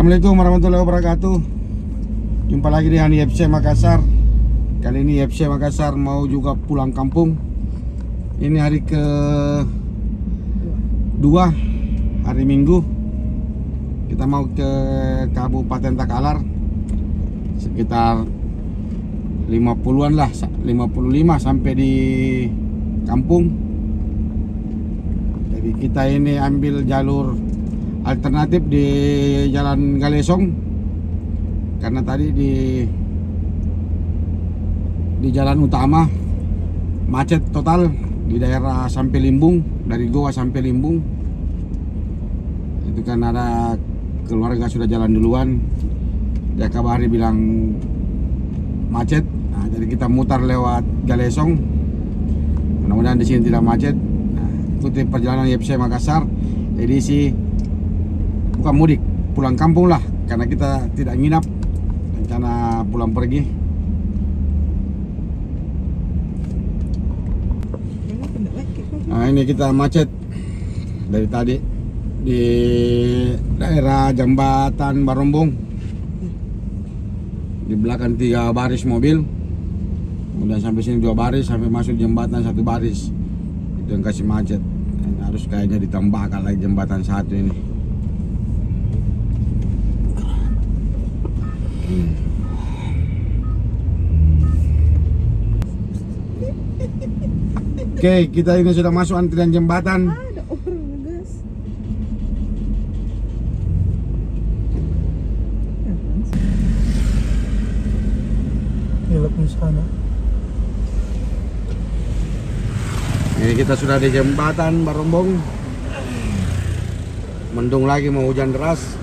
Assalamualaikum warahmatullahi wabarakatuh. Jumpa lagi dengan IFC Makassar. Kali ini IFC Makassar mau juga pulang kampung. Ini hari ke 2, hari Minggu. Kita mau ke Kabupaten Takalar. Sekitar 50-an lah, 55 sampai di kampung. Jadi kita ini ambil jalur alternatif di Jalan Galesong, karena tadi di jalan utama macet total di daerah sampai Limbung, dari Goa sampai Limbung. Itu kan ada keluarga sudah jalan duluan, dia kabari bilang macet. Nah, jadi kita mutar lewat Galesong. Mudah-mudahan di sini tidak macet. Nah, ikuti perjalanan IFC Makassar edisi bukan mudik, pulang kampung lah, karena kita tidak nginap, rencana pulang pergi. Nah, ini kita macet dari tadi di daerah jembatan Barombong. Di belakang 3 baris mobil, kemudian sampai sini 2 baris, sampai masuk jembatan 1 baris. Itu yang kasih macet. Ini harus kayaknya ditambahkan lagi jembatan 1 ini. Oke, kita ini sudah masuk antrian jembatan. Ada orang ngegas. Belok di sana. Ini kita sudah di jembatan Barombong. Mendung lagi, mau hujan deras.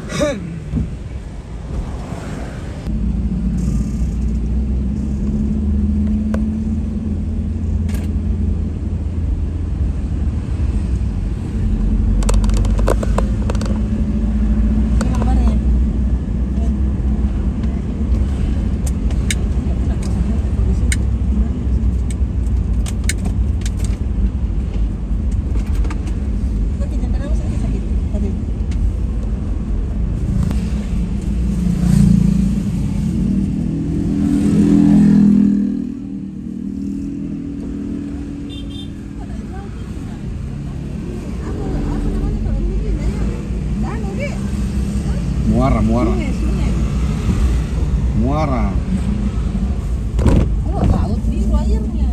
Muara. Oh, laut biru airnya.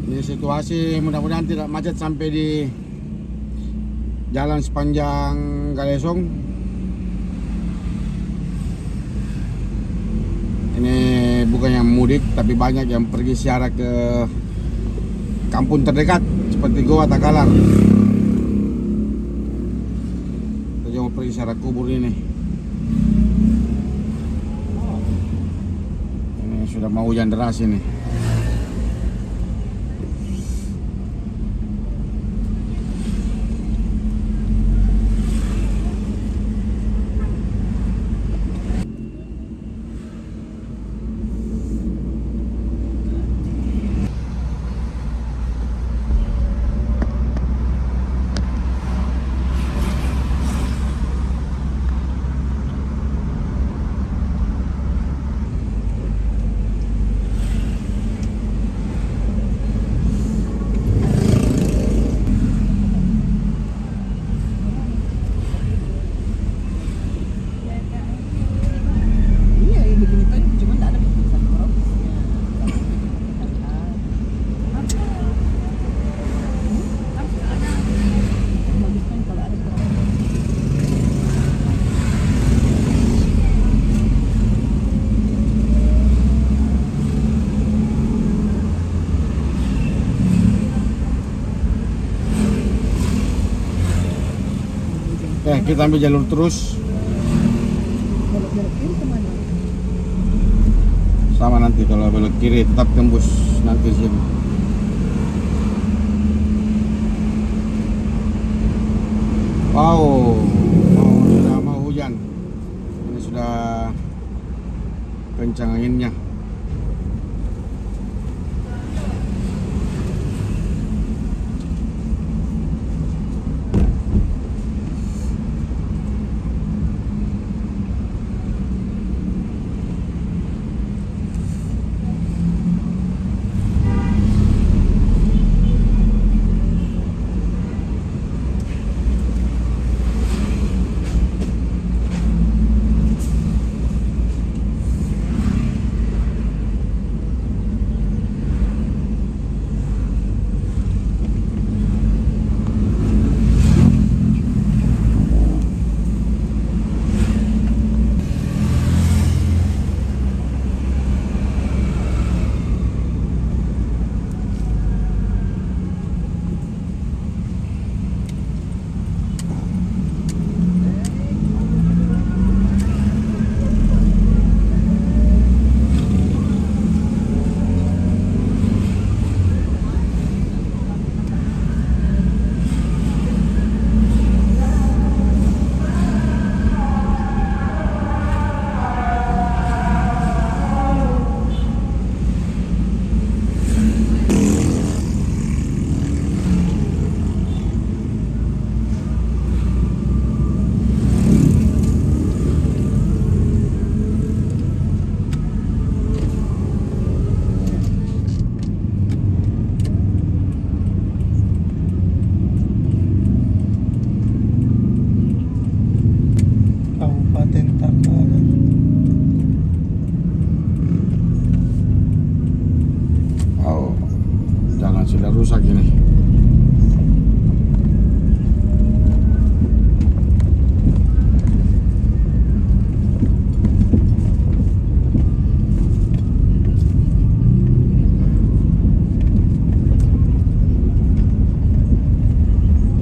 Ini situasi, mudah-mudahan tidak macet sampai di jalan sepanjang Galesong. Ini bukan yang mudik, tapi banyak yang pergi ziarah ke kampung terdekat seperti Goa, Takalar. Kita mau pergi ziarah kubur ini. Ini sudah mau hujan deras ini. Iya, begini kan cuma enggak ada keputusan provinsi. Bagus kan kalau ada Kita ambil jalur terus. belok-belok kiri kemana? Sama nanti kalau belok kiri tetap tembus nanti sini. Wow, sudah mau hujan. Ini sudah kencang anginnya. sudah rusak ini.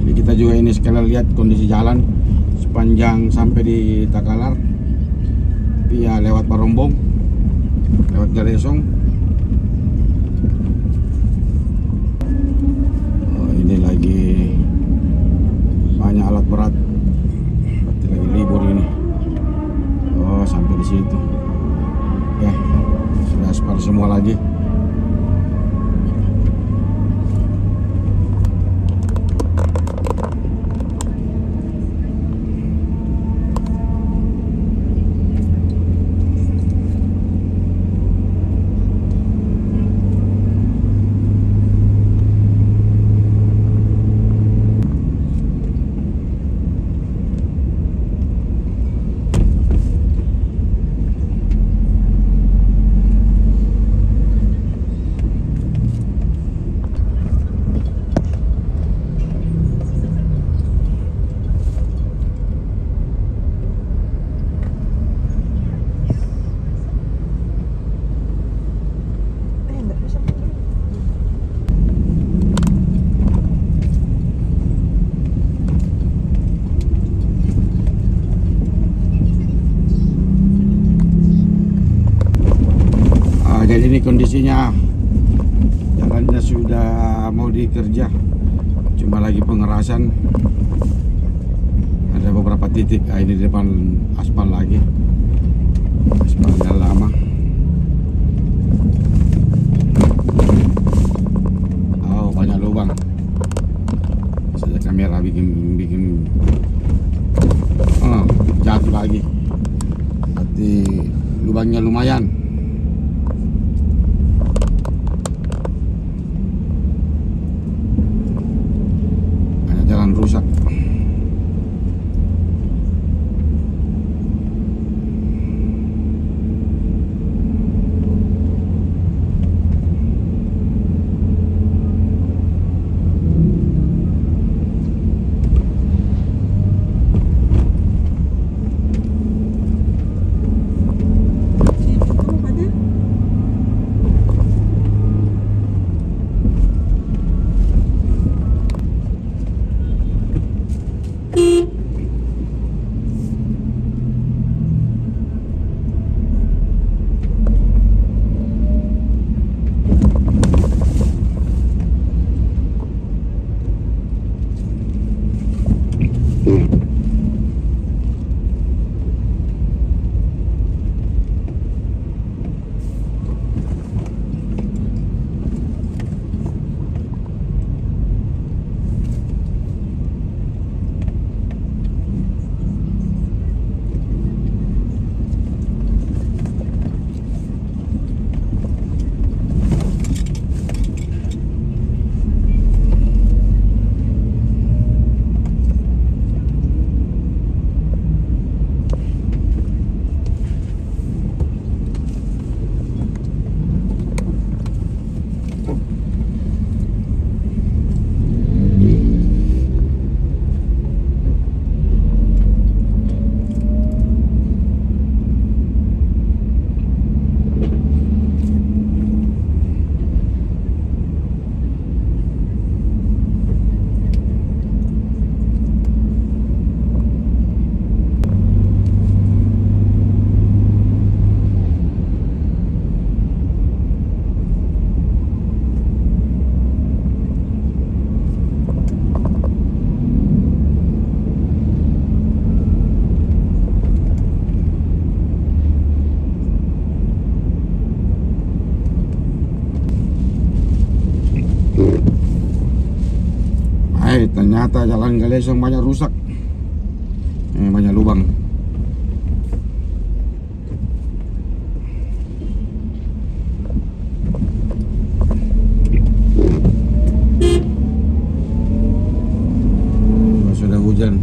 Jadi kita juga ini sekalian lihat kondisi jalan sepanjang sampai di Takalar via lewat Barombong, lewat Galesong. Ini lagi banyak alat berat, berarti lagi libur ini. Oh, sampai di situ. Oke, sudah aspal semua lagi. Enggak bisa. Jadi ini kondisinya, jalannya sudah mau dikerja, cuma lagi pengerasan. Ada beberapa titik. Ini di depan aspal lagi, aspal udah lama. Oh, banyak lubang. Saja kamera bikin jatuh lagi. Berarti lubangnya lumayan. Banyak jalan rusak. Ternyata jalan Galesong banyak rusak, banyak lubang. Sudah hujan.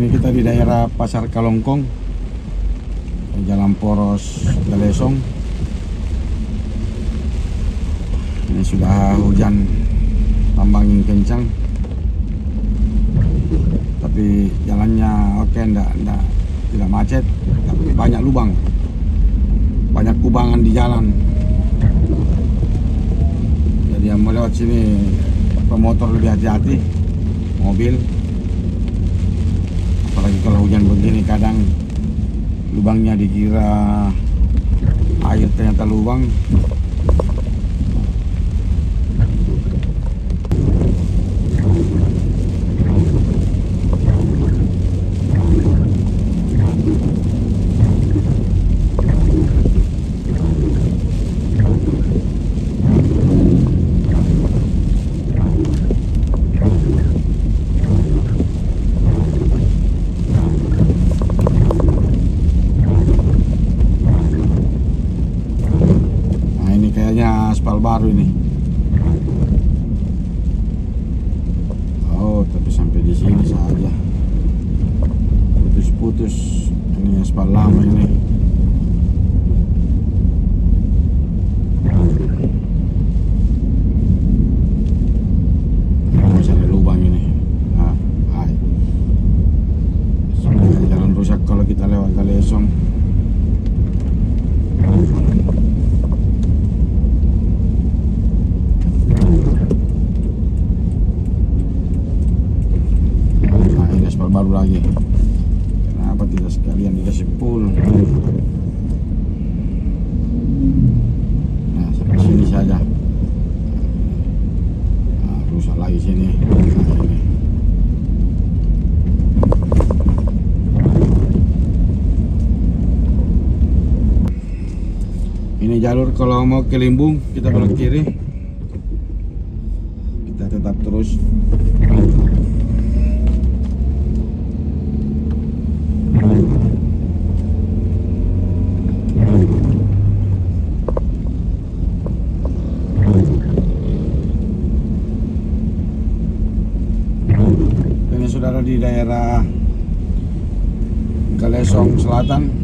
Ini kita di daerah Pasar Kalongkong, Jalan Poros Galesong. Ini sudah hujan tambah angin kencang, tapi jalannya oke, tidak macet, tapi banyak lubang, banyak kubangan di jalan. Jadi yang mau lewat sini pemotor lebih hati-hati, mobil. Apalagi kalau hujan begini, kadang lubangnya dikira air, ternyata lubang. Aspal baru ini. Oh, tapi sampai di sini saja. Putus-putus. Ini aspal lama ini. Masih ada lubang ini. Sebenarnya jalan rusak kalau kita lewat Galesong. Baru lagi, kenapa tidak sekalian dikasih full? Nah, sampai sini saja. Nah, rusak lagi sini. Nah, ini jalur kalau mau ke Limbung kita belok kiri, kita tetap terus. Ini saudara di daerah Galesong Selatan.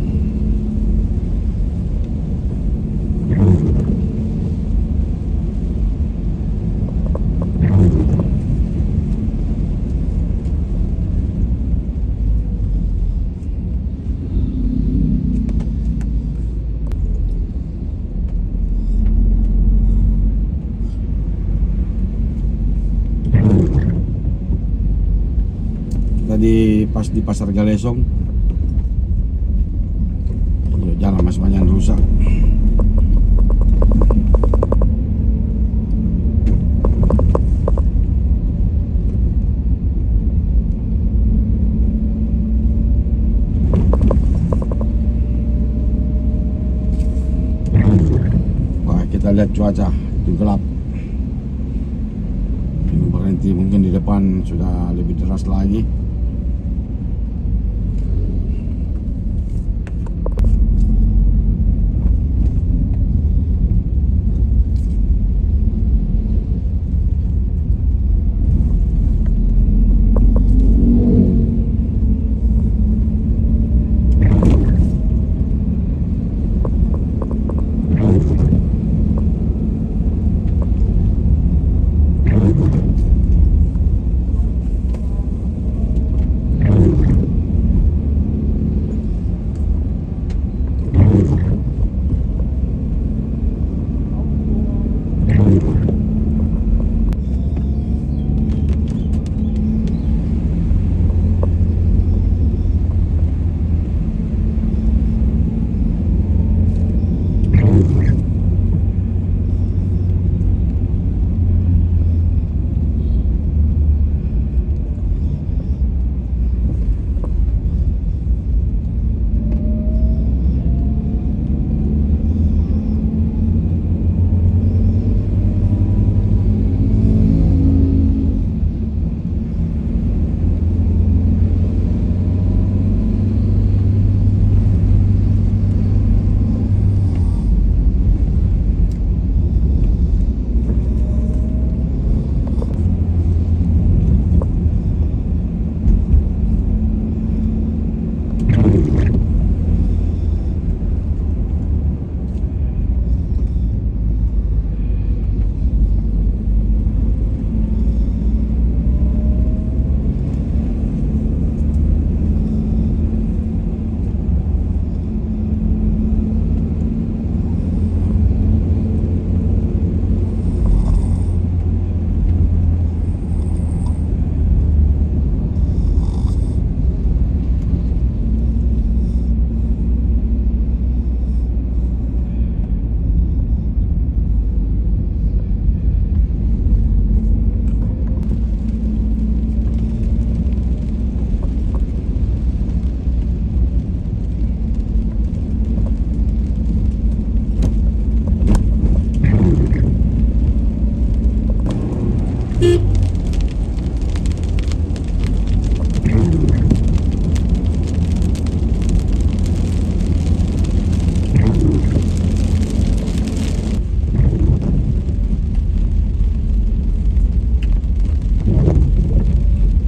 Tadi pas di Pasar Galesong, jalan masih banyak rusak. Wah, kita lihat cuaca, itu gelap. Ini berhenti, mungkin di depan sudah lebih deras lagi.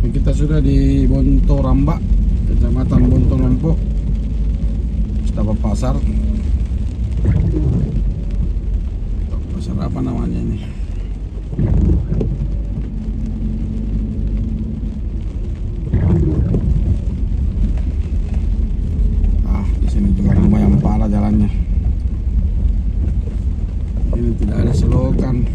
Kita sudah di Bontoramba, Kecamatan Bontonompo, Setapak Pasar. Pasar apa namanya ini? Di sini juga lumayan parah jalannya. Ini tidak ada selokan.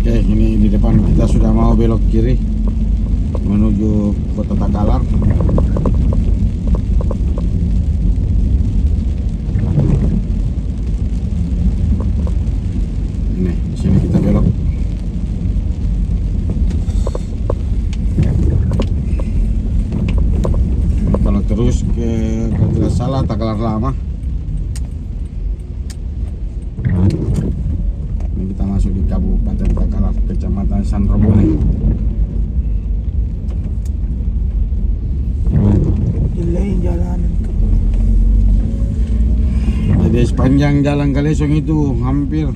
Oke, ini di depan kita sudah mau belok kiri menuju Kota Takalar. Ini di sini kita belok. Ini kalau terus ke kalau tidak salah Takalar Lama. Kita masuk di Kabupaten Takalar, Kecamatan Sanrobone. Delay jalanan. Jadi sepanjang jalan Galesong itu hampir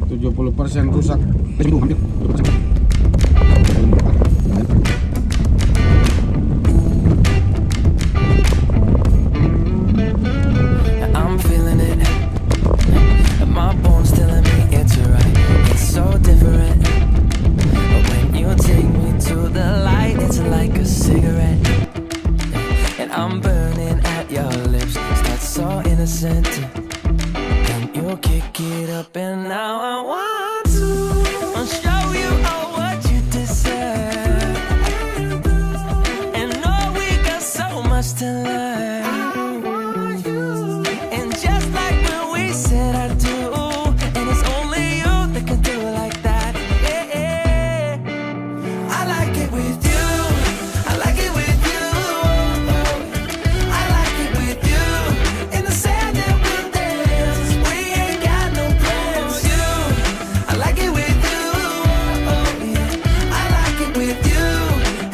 70% rusak. Itu hampir 70%. I'm feeling it. My bones telling me it's right. It's so different. But when you take me to the light, it's like a cigarette. And I'm burning at your lips. Start so innocent. Then you kick it up, and now I want to show you all what you deserve. And know we got so much to learn. And just like when we said I do, and it's only you that can do it like that. Yeah. I like it with you. I like it with you. I like it with you. In the sand that we'll dance. We ain't got no plans. You. I like it with you. Yeah. I like it with you.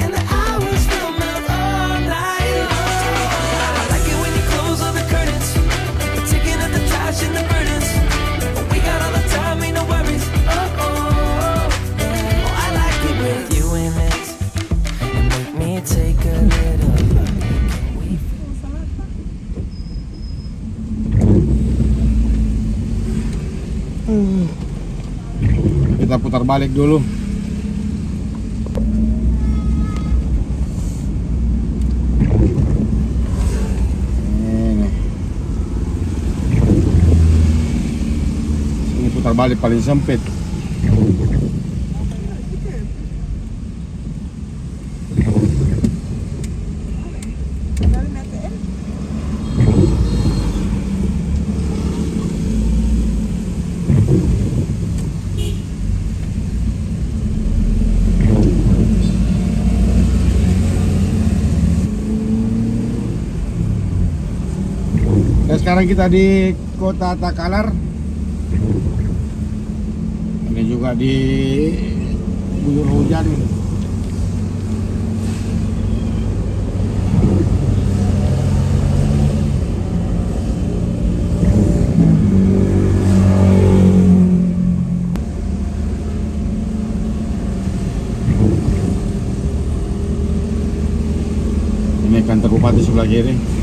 And the hours will melt all night long. I like it when you close all the curtains. You're taking up the trash and the burdens. But we got all the time, ain't no worries. Oh, I like it with you in it. And make me take a little look. Kita putar balik dulu. Ini putar balik paling sempit. Jalan ATM. Ya, sekarang kita di Kota Takalar. Ini juga di guyur hujan. Ini kantor bupati sebelah kiri.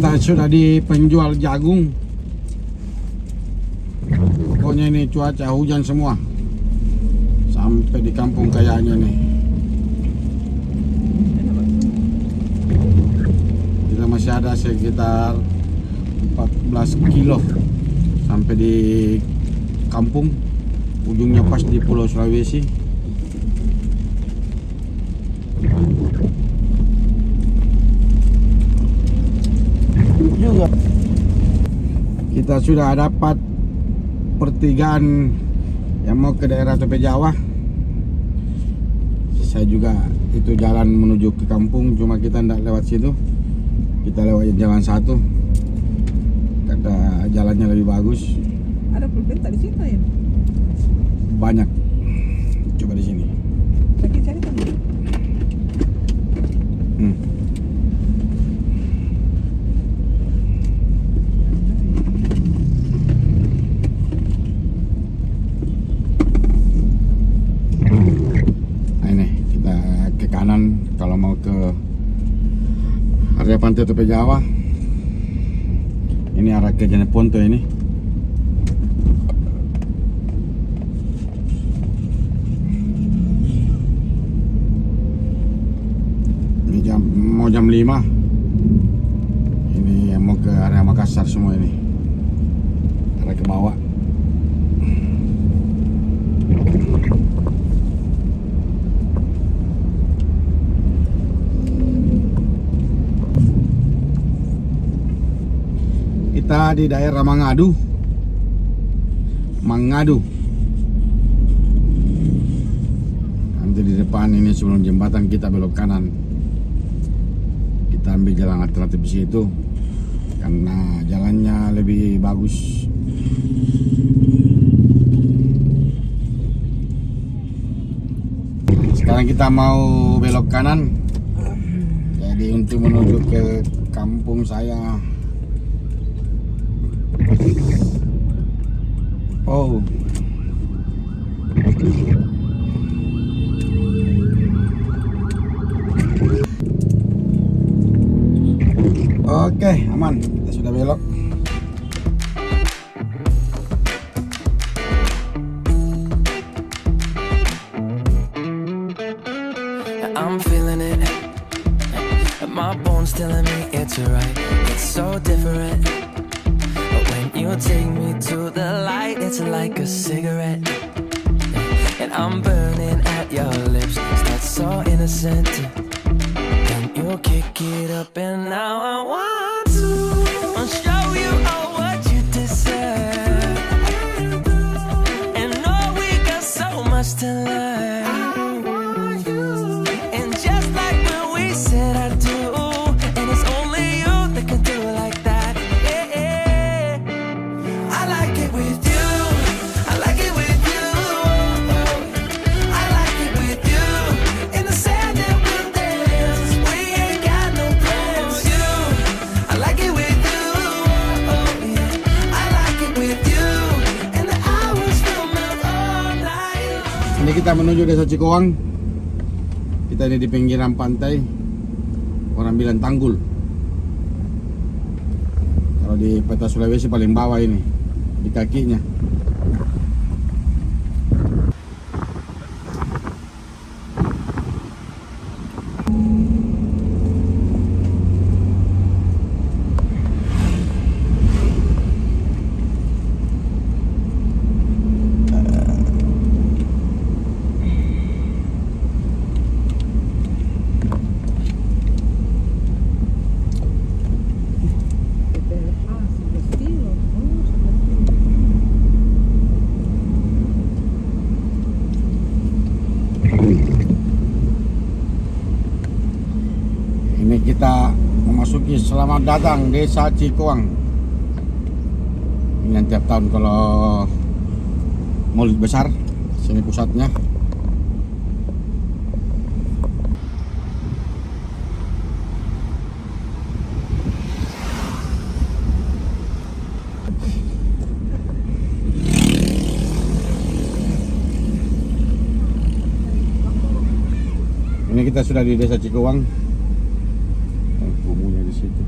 Kita sudah di penjual jagung. Pokoknya ini cuaca hujan semua. Sampai di kampung kayaknya nih. Kita masih ada sekitar 14 kilo sampai di kampung. Ujungnya pas di Pulau Sulawesi. Juga kita sudah dapat pertigaan yang mau ke daerah Tope Jawa. Saya juga itu jalan menuju ke kampung, cuma kita tidak lewat situ, kita lewat jalan satu karena jalannya lebih bagus. Ada pulpen di situ ya? Banyak. Coba di sini. Cari teman. Nah ini kita ke kanan kalau mau ke area pantai Tope Jawa. Ini arah ke Jeneponto ini. Mau jam 5. Ini yang mau ke area Makassar semua ini. Arah ke bawah. Kita di daerah Mangadu. Nanti di depan ini sebelum jembatan kita belok kanan. Kita ambil jalan alternatif di situ karena jalannya lebih bagus. Sekarang kita mau belok kanan. Jadi untuk menuju ke kampung saya. Oh. Oke, aman. Kita sudah belok. I'm feeling it. My bones telling me it's right. It's so different. But when you take me to the light, it's like a cigarette. And I'm burning at your lips. That's so innocent. You kick it up and now I want to show you all what you deserve. And know we got so much to learn. And just like when we said I do, and it's only you that can do it like that. Yeah. I like it with you. I like it with you. I like it with you. In the sand that we'll dance. We ain't got no plans. You, I like it with you. Yeah. I like it with you. And the hours will melt all night long. Ini kita menuju Desa Cikowang. Kita ini di pinggiran pantai. Orang bilang Tanggul. Kalau di peta Sulawesi paling bawah ini, di kakinya. Ini kita memasuki selamat datang Desa Cikowang. Ini yang tiap tahun kalau Maulid besar, sini pusatnya. Ini kita sudah di Desa Cikowang. Kumunya di situ.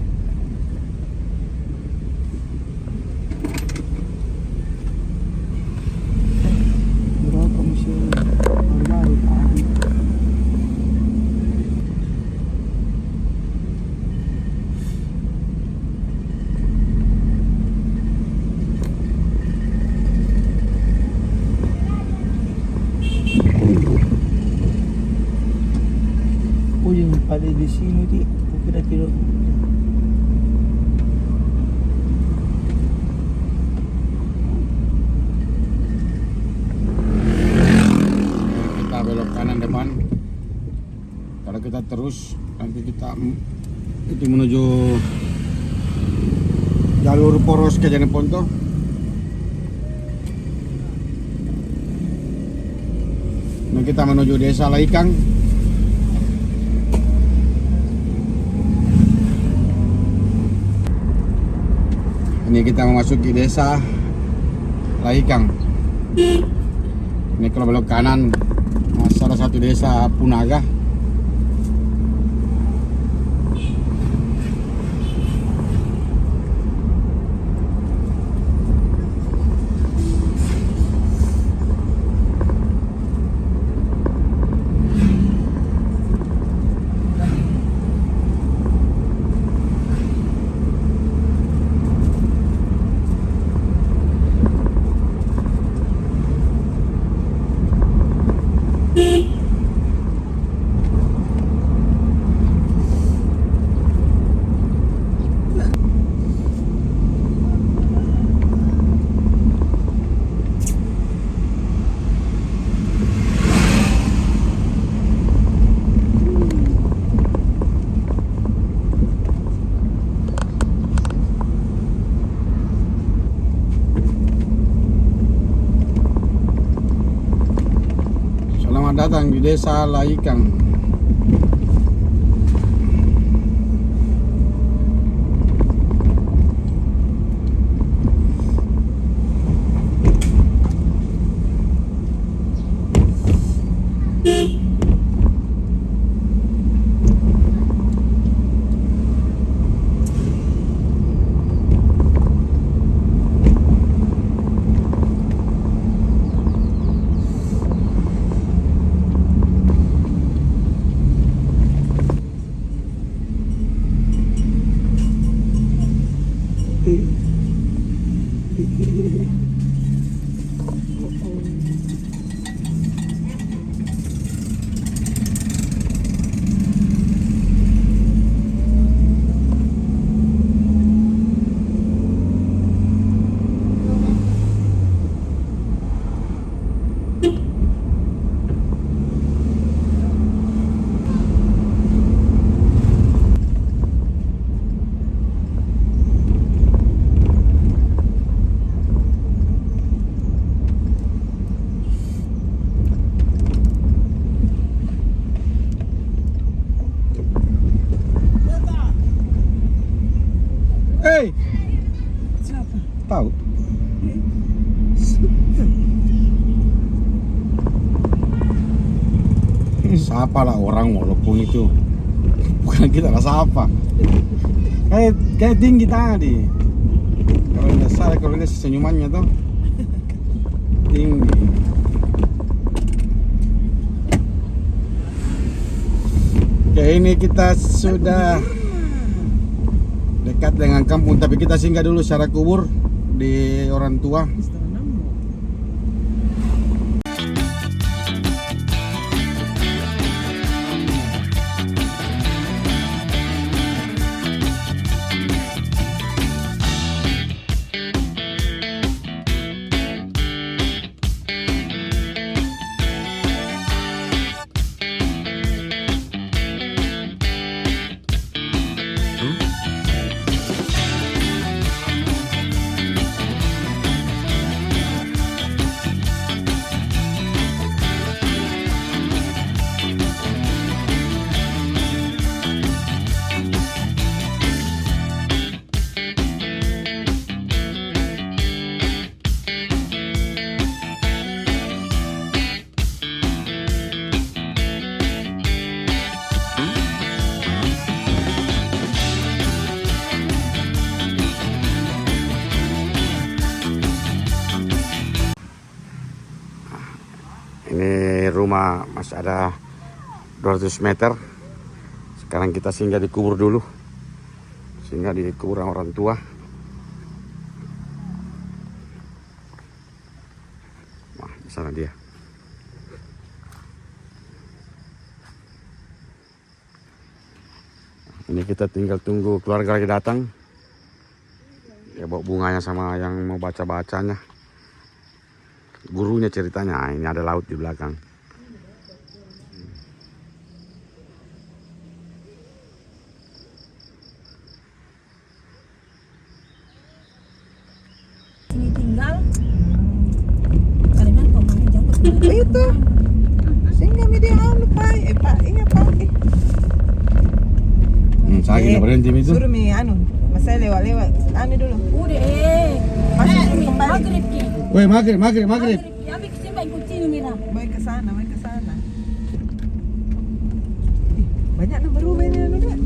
Ada di sini di kira tidur. Kita belok kanan depan. Kalau kita terus nanti kita itu menuju jalur poros ke Jeneponto. Ini kita menuju desa Laikang. Ini kita memasuki desa Laikang. Ini kalau belok kanan salah satu desa Punaga. Selamat datang di desa Laikang. Hei, Siapa? tahu? Sapa lah orang walaupun itu bukan kita lah sapa. Kayak tinggi tadi. Kalau tidak salah, kalau lihat senyumannya tuh tinggi. Oke, ini kita sudah dekat dengan kampung, tapi kita singgah dulu secara kubur di orang tua. Ini rumah masih ada 200 meter. Sekarang kita singgah di kubur dulu. Singgah di kuburan orang tua. Wah, di sana dia. Ini kita tinggal tunggu keluarga lagi datang. Ya bawa bunganya sama yang mau baca-bacanya. Gurunya ceritanya, ini ada laut di belakang. Sini tinggal. Kalian pemain jemput. Itu. Sehingga media lupa. Pak, iya Pak. Saya kita berhenti itu. Suruh mi masa lewat dulu. Udah Masuk suruh kembali. maghrib ki. Woi, maghrib. Maghrib ki. Abi kesimba ikutin mira. Mau ke sana. Ih, banyak nomor rumah ini deh.